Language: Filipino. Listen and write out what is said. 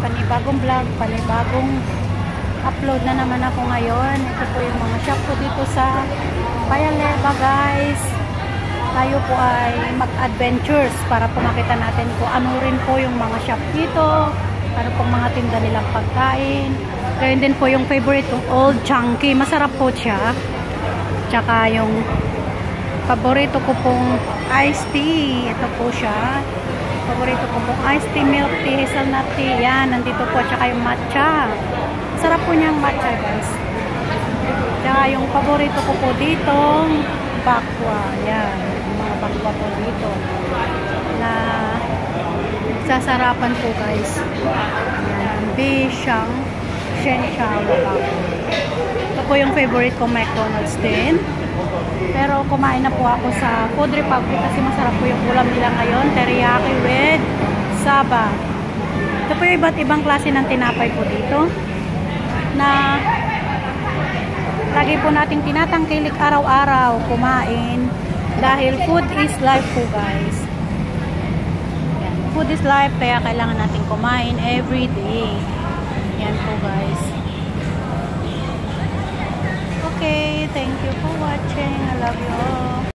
panibagong vlog, panibagong upload na naman ako ngayon. Ito po yung mga shop ko dito sa Payaleva, guys. Tayo po ay mag-adventures para po makita natin kung ano rin po yung mga shop dito, ano pong mga tinda nilang pagkain. Kaya din po yung favorite kong Old Chunky, masarap po siya. Tsaka yung paborito ko pong iced tea, ito po siya. Paborito ko pong iced tea, milk tea, hazelnut tea. Yan, nandito po. Tsaka yung matcha. Sarap po niyang matcha, guys. Tsaka yung paborito ko po dito, bakwa. Yan, yung mga bakwa po dito. Na sasarapan po, guys. Yan, Bishang Shenshao bakwa. Ito po yung favorite kong McDonald's din. Pero kumain na po ako sa Food Republic kasi masarap po yung ulam nila ngayon. Teriyaki with saba. Ito po yung iba't ibang klase ng tinapay po dito na lagi po nating tinatangkilik araw-araw kumain dahil food is life po, guys. Yan. Food is life, kaya kailangan nating kumain every day. Yan po, guys. Okay, thank you for watching. I love you all.